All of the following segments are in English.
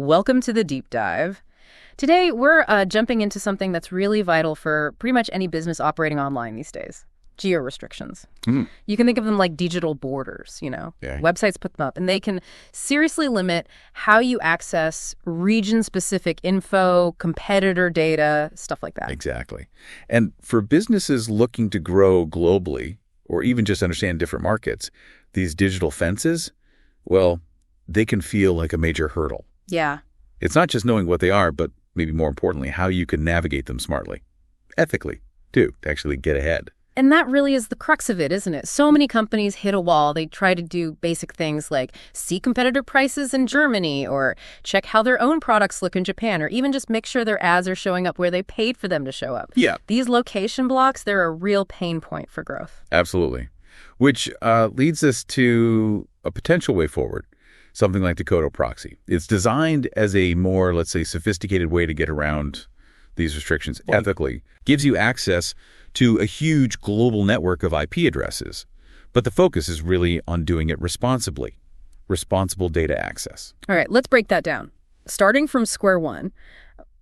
Welcome to the deep dive. Today, we're jumping into something that's really vital for pretty much any business operating online these days. Geo-restrictions. You can think of them like digital borders, Yeah. Websites put them up, and they can seriously limit how you access region-specific info, competitor data, stuff like that. Exactly. And for businesses looking to grow globally, or even just understand different markets, these digital fences, well, they can feel like a major hurdle. Yeah. It's not just knowing what they are, but maybe more importantly, how you can navigate them smartly. Ethically, too, to actually get ahead. And that really is the crux of it, isn't it? So many companies hit a wall. They try to do basic things like see competitor prices in Germany or check how their own products look in Japan or even just make sure their ads are showing up where they paid for them to show up. Yeah. These location blocks, they're a real pain point for growth. Absolutely. Which leads us to a potential way forward, something like Dakota proxy. It's designed as a more, let's say, sophisticated way to get around these restrictions ethically. Gives you access to a huge global network of IP addresses. But the focus is really on doing it responsibly. Responsible data access. All right, let's break that down. Starting from square one,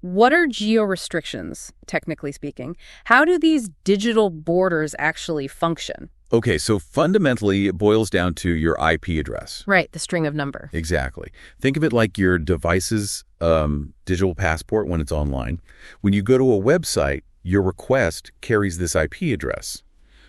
what are geo-restrictions, technically speaking? How do these digital borders actually function? Okay, so fundamentally, it boils down to your IP address. Right, the string of number. Exactly. Think of it like your device's digital passport when it's online. When you go to a website, your request carries this IP address.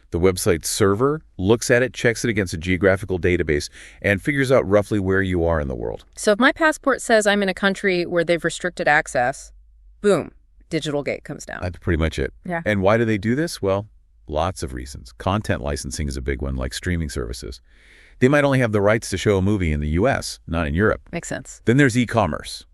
The website server looks at it, checks it against a geographical database, and figures out roughly where you are in the world. So if my passport says I'm in a country where they've restricted access, boom, digital gate comes down. That's pretty much it. Yeah. And why do they do this? Well, lots of reasons. Content licensing is a big one, like streaming services. They might only have the rights to show a movie in the U.S., not in Europe. Makes sense. Then there's e-commerce,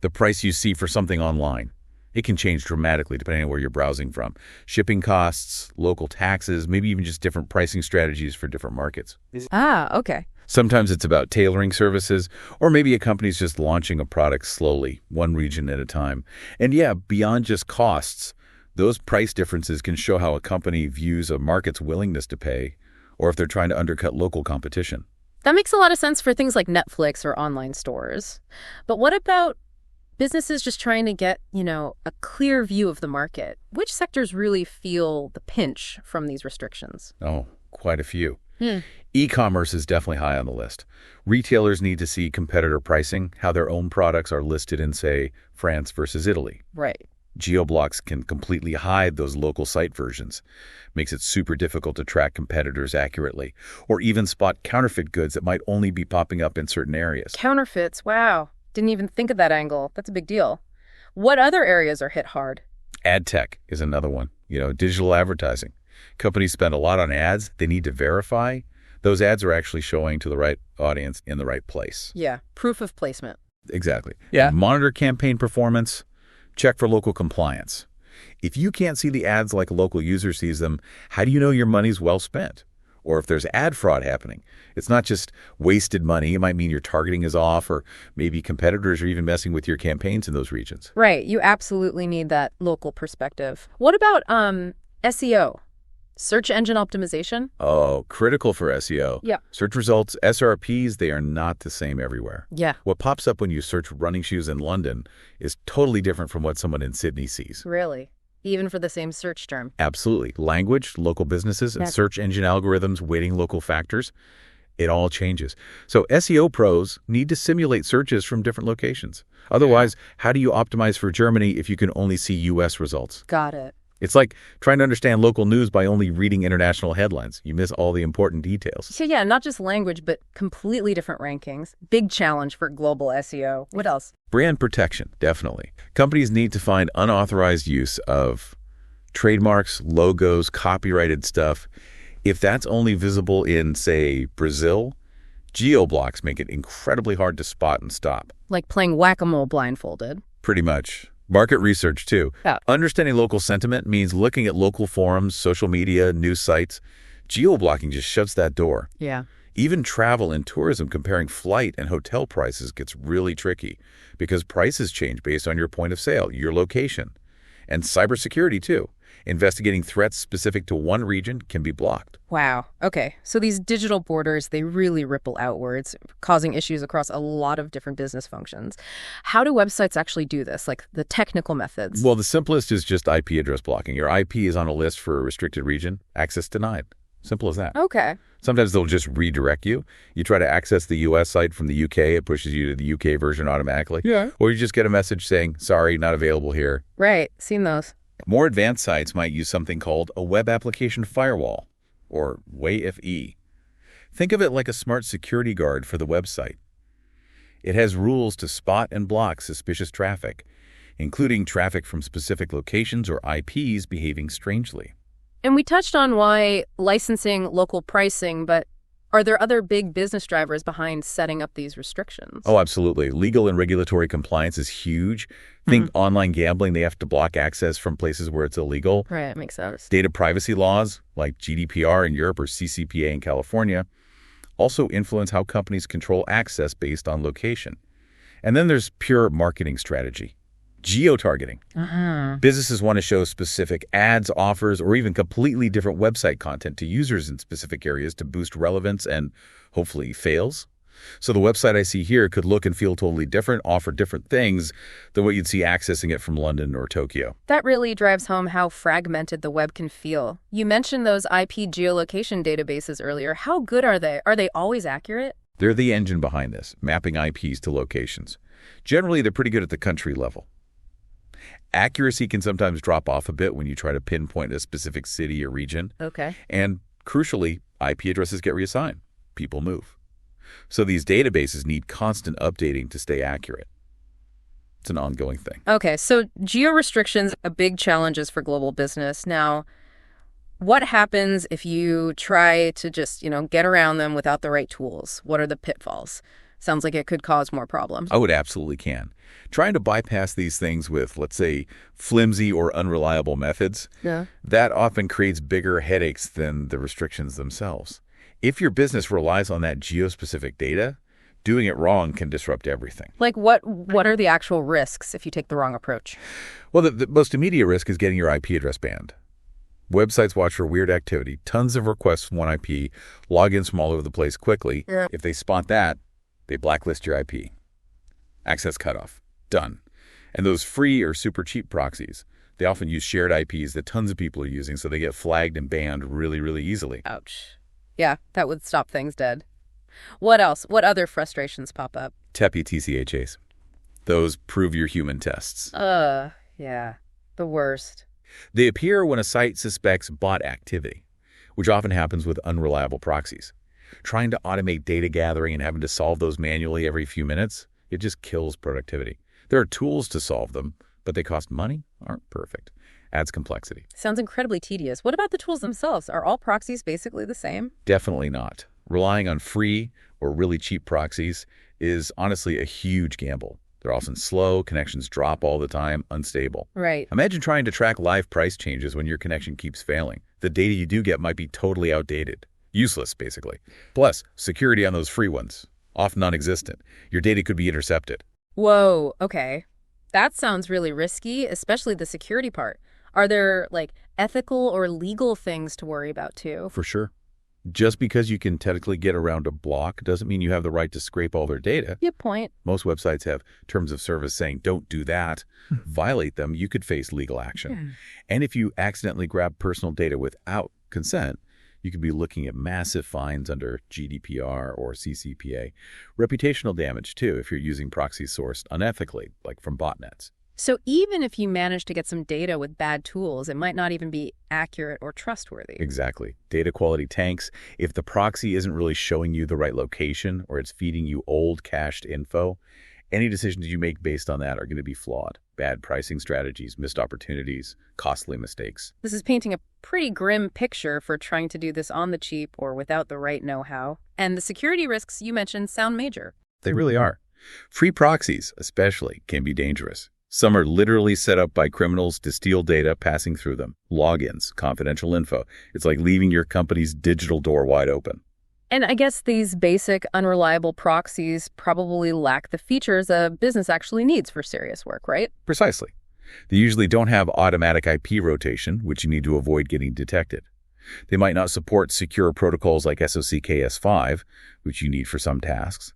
the price you see for something online. It can change dramatically depending on where you're browsing from. Shipping costs, local taxes, maybe even just different pricing strategies for different markets. Okay. Sometimes it's about tailoring services, or maybe a company's just launching a product slowly, one region at a time. And yeah, beyond just costs, those price differences can show how a company views a market's willingness to pay, or if they're trying to undercut local competition. That makes a lot of sense for things like Netflix or online stores. But what about businesses just trying to get, a clear view of the market? Which sectors really feel the pinch from these restrictions? Oh, quite a few. E-commerce is definitely high on the list. Retailers need to see competitor pricing, how their own products are listed in, say, France versus Italy. Right. Geo-blocks can completely hide those local site versions. Makes it super difficult to track competitors accurately, or even spot counterfeit goods that might only be popping up in certain areas. Counterfeits, wow. Didn't even think of that angle. That's a big deal. What other areas are hit hard? Ad tech is another one. Digital advertising. Companies spend a lot on ads. They need to verify those ads are actually showing to the right audience in the right place. Yeah, proof of placement. Exactly. Yeah. Monitor campaign performance. Check for local compliance. If you can't see the ads like a local user sees them, how do you know your money's well spent? Or if there's ad fraud happening, it's not just wasted money. It might mean your targeting is off, or maybe competitors are even messing with your campaigns in those regions. Right. You absolutely need that local perspective. What about SEO? Search engine optimization? Oh, critical for SEO. Yeah. Search results, SRPs, they are not the same everywhere. Yeah. What pops up when you search running shoes in London is totally different from what someone in Sydney sees. Really? Even for the same search term? Absolutely. Language, local businesses, and search engine algorithms weighting local factors, it all changes. So SEO pros need to simulate searches from different locations. Otherwise, how do you optimize for Germany if you can only see U.S. results? Got it. It's like trying to understand local news by only reading international headlines. You miss all the important details. So yeah, not just language, but completely different rankings. Big challenge for global SEO. What else? Brand protection, definitely. Companies need to find unauthorized use of trademarks, logos, copyrighted stuff. If that's only visible in, say, Brazil, geo-blocks make it incredibly hard to spot and stop. Like playing whack-a-mole blindfolded. Pretty much. Market research, too. Yeah. Understanding local sentiment means looking at local forums, social media, news sites. Geo-blocking just shuts that door. Yeah. Even travel and tourism, comparing flight and hotel prices gets really tricky because prices change based on your point of sale, your location, and cybersecurity, too. Investigating threats specific to one region can be blocked. Wow. Okay. So these digital borders, they really ripple outwards, causing issues across a lot of different business functions. How do websites actually do this, like the technical methods? Well, the simplest is just IP address blocking. Your IP is on a list for a restricted region, access denied. Simple as that. Okay. Sometimes they'll just redirect you. You try to access the U.S. site from the U.K., it pushes you to the U.K. version automatically. Yeah. Or you just get a message saying, sorry, not available here. Right. Seen those. More advanced sites might use something called a web application firewall, or WAF-E. Think of it like a smart security guard for the website. It has rules to spot and block suspicious traffic, including traffic from specific locations or IPs behaving strangely. And we touched on why licensing, local pricing, but are there other big business drivers behind setting up these restrictions? Oh, absolutely. Legal and regulatory compliance is huge. Think online gambling, they have to block access from places where it's illegal. Right, makes sense. Data privacy laws, like GDPR in Europe or CCPA in California, also influence how companies control access based on location. And then there's pure marketing strategy. Geo-targeting. Businesses want to show specific ads, offers, or even completely different website content to users in specific areas to boost relevance and hopefully fails. So the website I see here could look and feel totally different, offer different things than what you'd see accessing it from London or Tokyo. That really drives home how fragmented the web can feel. You mentioned those IP geolocation databases earlier. How good are they? Are they always accurate? They're the engine behind this, mapping IPs to locations. Generally, they're pretty good at the country level. Accuracy can sometimes drop off a bit when you try to pinpoint a specific city or region. Okay. And crucially, IP addresses get reassigned. People move. So these databases need constant updating to stay accurate. It's an ongoing thing. Okay, so geo-restrictions are big challenges for global business. Now, what happens if you try to just, get around them without the right tools? What are the pitfalls? Sounds like it could cause more problems. Oh, it absolutely can. Trying to bypass these things with, let's say, flimsy or unreliable methods, that often creates bigger headaches than the restrictions themselves. If your business relies on that geo-specific data, doing it wrong can disrupt everything. Like what are the actual risks if you take the wrong approach? Well, the most immediate risk is getting your IP address banned. Websites watch for weird activity, tons of requests from one IP, logins from all over the place quickly. If they spot that, they blacklist your IP. Access cutoff. Done. And those free or super cheap proxies, they often use shared IPs that tons of people are using, so they get flagged and banned really, really easily. Ouch. Yeah, that would stop things dead. What else? What other frustrations pop up? TEPI TCHAs. Those prove your human tests. Yeah. The worst. They appear when a site suspects bot activity, which often happens with unreliable proxies. Trying to automate data gathering and having to solve those manually every few minutes, it just kills productivity. There are tools to solve them, but they cost money, aren't perfect. Adds complexity. Sounds incredibly tedious. What about the tools themselves? Are all proxies basically the same? Definitely not. Relying on free or really cheap proxies is honestly a huge gamble. They're often slow, connections drop all the time, unstable. Right. Imagine trying to track live price changes when your connection keeps failing. The data you do get might be totally outdated. Useless, basically. Plus, security on those free ones, often non-existent. Your data could be intercepted. Whoa, okay. That sounds really risky, especially the security part. Are there, ethical or legal things to worry about, too? For sure. Just because you can technically get around a block doesn't mean you have the right to scrape all their data. Good point. Most websites have terms of service saying, don't do that. Violate them, you could face legal action. Yeah. And if you accidentally grab personal data without consent, you could be looking at massive fines under GDPR or CCPA. Reputational damage, too, if you're using proxies sourced unethically, like from botnets. So even if you manage to get some data with bad tools, it might not even be accurate or trustworthy. Exactly. Data quality tanks. If the proxy isn't really showing you the right location or it's feeding you old cached info, any decisions you make based on that are going to be flawed. Bad pricing strategies, missed opportunities, costly mistakes. This is painting a pretty grim picture for trying to do this on the cheap or without the right know-how. And the security risks you mentioned sound major. They really are. Free proxies, especially, can be dangerous. Some are literally set up by criminals to steal data passing through them. Logins, confidential info. It's like leaving your company's digital door wide open. And I guess these basic unreliable proxies probably lack the features a business actually needs for serious work, right? Precisely. They usually don't have automatic IP rotation, which you need to avoid getting detected. They might not support secure protocols like SOCKS5, which you need for some tasks.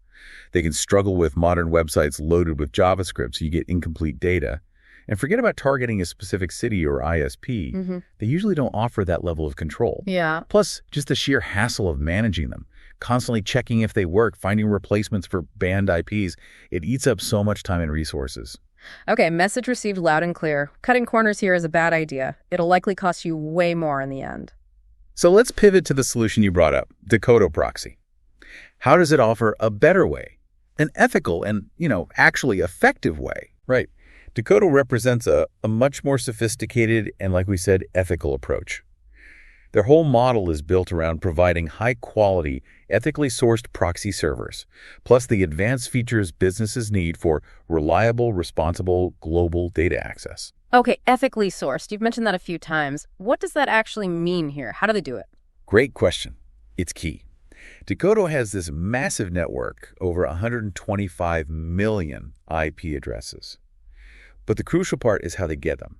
They can struggle with modern websites loaded with JavaScript, so you get incomplete data. And forget about targeting a specific city or ISP. They usually don't offer that level of control. Yeah. Plus, just the sheer hassle of managing them, constantly checking if they work, finding replacements for banned IPs, it eats up so much time and resources. Okay, message received loud and clear. Cutting corners here is a bad idea. It'll likely cost you way more in the end. So let's pivot to the solution you brought up, Dakota proxy. How does it offer a better way, an ethical and, actually effective way? Right. Dakota represents a much more sophisticated and, like we said, ethical approach. Their whole model is built around providing high-quality, ethically sourced proxy servers, plus the advanced features businesses need for reliable, responsible, global data access. Okay, ethically sourced. You've mentioned that a few times. What does that actually mean here? How do they do it? Great question. It's key. Dakota has this massive network, over 125 million IP addresses. But the crucial part is how they get them.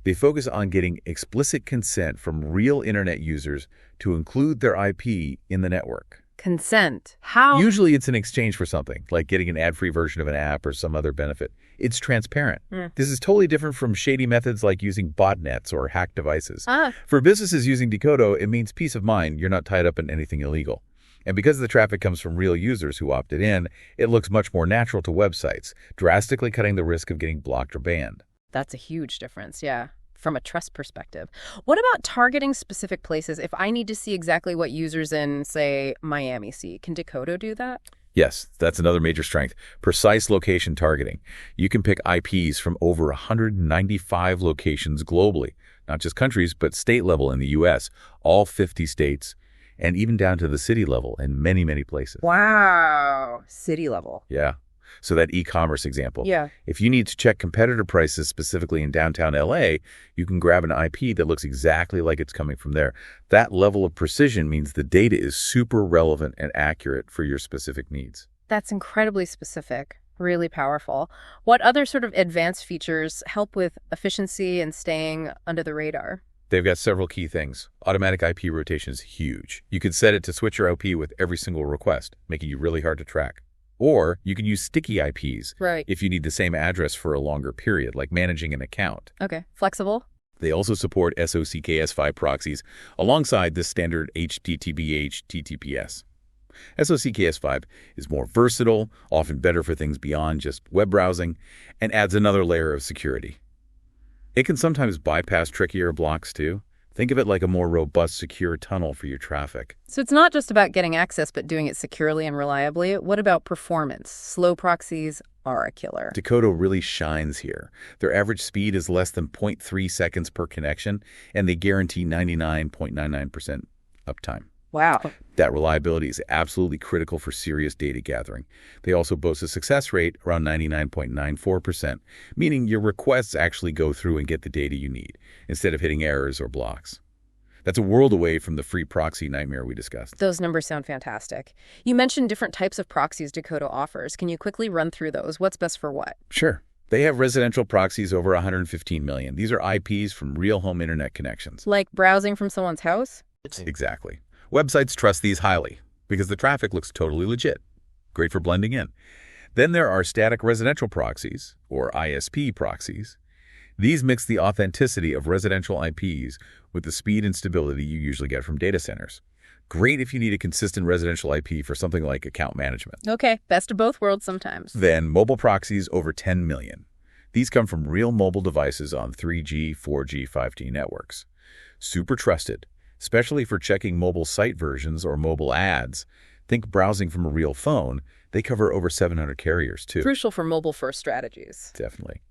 They focus on getting explicit consent from real internet users to include their IP in the network. Consent. How? Usually it's in exchange for something, like getting an ad-free version of an app or some other benefit. It's transparent. This is totally different from shady methods like using botnets or hacked devices. For businesses using Dakota, it means peace of mind. You're not tied up in anything illegal. And because the traffic comes from real users who opted in, it looks much more natural to websites, drastically cutting the risk of getting blocked or banned. That's a huge difference, yeah, from a trust perspective. What about targeting specific places? If I need to see exactly what users in, say, Miami see, can Dakota do that? Yes, that's another major strength. Precise location targeting. You can pick IPs from over 195 locations globally, not just countries, but state level in the U.S., all 50 states, and even down to the city level in many, many places. Wow. City level. Yeah. So that e-commerce example. Yeah. If you need to check competitor prices specifically in downtown LA, you can grab an IP that looks exactly like it's coming from there. That level of precision means the data is super relevant and accurate for your specific needs. That's incredibly specific. Really powerful. What other sort of advanced features help with efficiency and staying under the radar? They've got several key things. Automatic IP rotation is huge. You could set it to switch your IP with every single request, making you really hard to track. Or you can use sticky IPs if you need the same address for a longer period, like managing an account. Okay. Flexible? They also support SOCKS5 proxies alongside the standard HTTPH TTPS. SOCKS5 is more versatile, often better for things beyond just web browsing, and adds another layer of security. It can sometimes bypass trickier blocks too. Think of it like a more robust, secure tunnel for your traffic. So it's not just about getting access, but doing it securely and reliably. What about performance? Slow proxies are a killer. Dakota really shines here. Their average speed is less than 0.3 seconds per connection, and they guarantee 99.99% uptime. Wow. That reliability is absolutely critical for serious data gathering. They also boast a success rate around 99.94%, meaning your requests actually go through and get the data you need, instead of hitting errors or blocks. That's a world away from the free proxy nightmare we discussed. Those numbers sound fantastic. You mentioned different types of proxies Dakota offers. Can you quickly run through those? What's best for what? Sure. They have residential proxies over 115 million. These are IPs from real home internet connections. Like browsing from someone's house? Exactly. Websites trust these highly because the traffic looks totally legit. Great for blending in. Then there are static residential proxies, or ISP proxies. These mix the authenticity of residential IPs with the speed and stability you usually get from data centers. Great if you need a consistent residential IP for something like account management. Okay, best of both worlds sometimes. Then mobile proxies over 10 million. These come from real mobile devices on 3G, 4G, 5G networks. Super trusted, especially for checking mobile site versions or mobile ads. Think browsing from a real phone. They cover over 700 carriers, too. Crucial for mobile-first strategies. Definitely.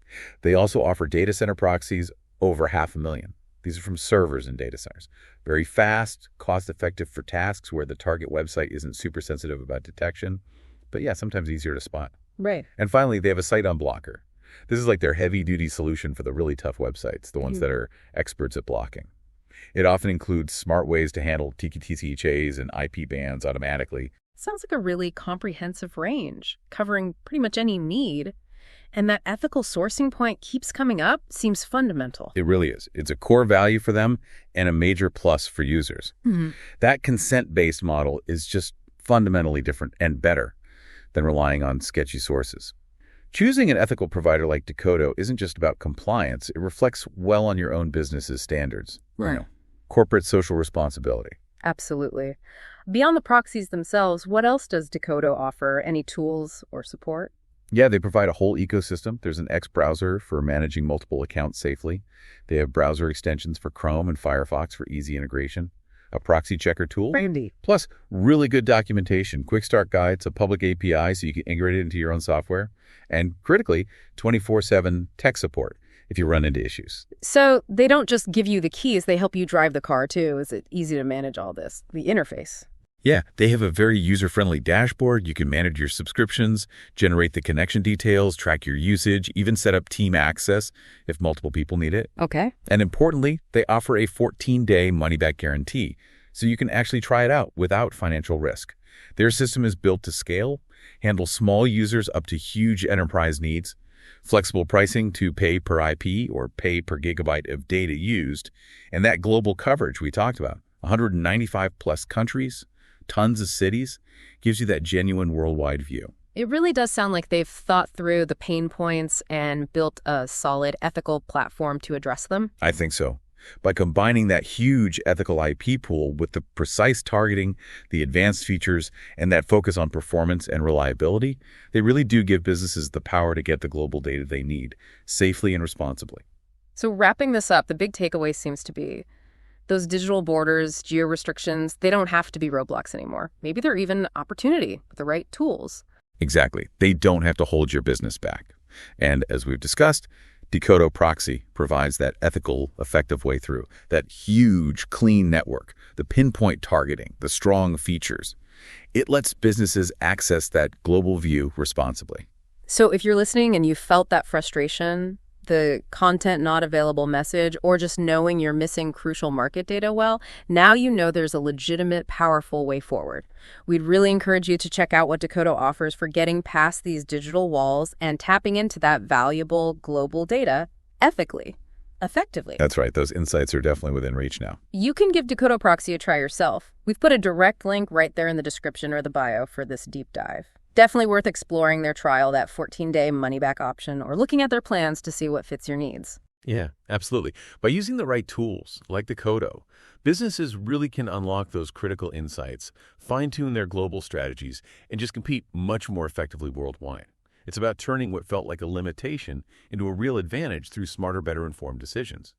They also offer data center proxies over 500,000. These are from servers and data centers. Very fast, cost-effective for tasks where the target website isn't super sensitive about detection. But yeah, sometimes easier to spot. Right. And finally, they have a site unblocker. This is like their heavy-duty solution for the really tough websites, the ones that are experts at blocking. It often includes smart ways to handle TCHAs and IP bans automatically. Sounds like a really comprehensive range, covering pretty much any need. And that ethical sourcing point keeps coming up, seems fundamental. It really is. It's a core value for them and a major plus for users. That consent-based model is just fundamentally different and better than relying on sketchy sources. Choosing an ethical provider like Decodo isn't just about compliance. It reflects well on your own business's standards. Right. Corporate social responsibility. Absolutely. Beyond the proxies themselves, what else does Decodo offer? Any tools or support? Yeah, they provide a whole ecosystem. There's an X browser for managing multiple accounts safely. They have browser extensions for Chrome and Firefox for easy integration. A proxy checker tool. Brandy. Plus, really good documentation, quick start guides, a public API so you can integrate it into your own software, and critically, 24/7 tech support if you run into issues. So they don't just give you the keys, they help you drive the car too. Is it easy to manage all this? The interface. Yeah, they have a very user-friendly dashboard. You can manage your subscriptions, generate the connection details, track your usage, even set up team access if multiple people need it. Okay. And importantly, they offer a 14-day money-back guarantee, so you can actually try it out without financial risk. Their system is built to scale, handle small users up to huge enterprise needs, flexible pricing to pay per IP or pay per gigabyte of data used, and that global coverage we talked about, 195 plus countries, tons of cities, gives you that genuine worldwide view. It really does sound like they've thought through the pain points and built a solid ethical platform to address them. I think so. By combining that huge ethical IP pool with the precise targeting, the advanced features, and that focus on performance and reliability, they really do give businesses the power to get the global data they need, safely and responsibly. So wrapping this up, the big takeaway seems to be those digital borders, geo-restrictions, they don't have to be roadblocks anymore. Maybe they're even opportunity with the right tools. Exactly. They don't have to hold your business back. And as we've discussed, Decodo Proxy provides that ethical, effective way through, that huge, clean network, the pinpoint targeting, the strong features. It lets businesses access that global view responsibly. So if you're listening and you felt that frustration, the content not available message, or just knowing you're missing crucial market data, well, now you know there's a legitimate, powerful way forward. We'd really encourage you to check out what Decodo offers for getting past these digital walls and tapping into that valuable global data ethically, effectively. That's right. Those insights are definitely within reach now. You can give Decodo Proxy a try yourself. We've put a direct link right there in the description or the bio for this deep dive. Definitely worth exploring their trial, that 14-day money-back option, or looking at their plans to see what fits your needs. Yeah, absolutely. By using the right tools, like Decodo, businesses really can unlock those critical insights, fine-tune their global strategies, and just compete much more effectively worldwide. It's about turning what felt like a limitation into a real advantage through smarter, better informed decisions.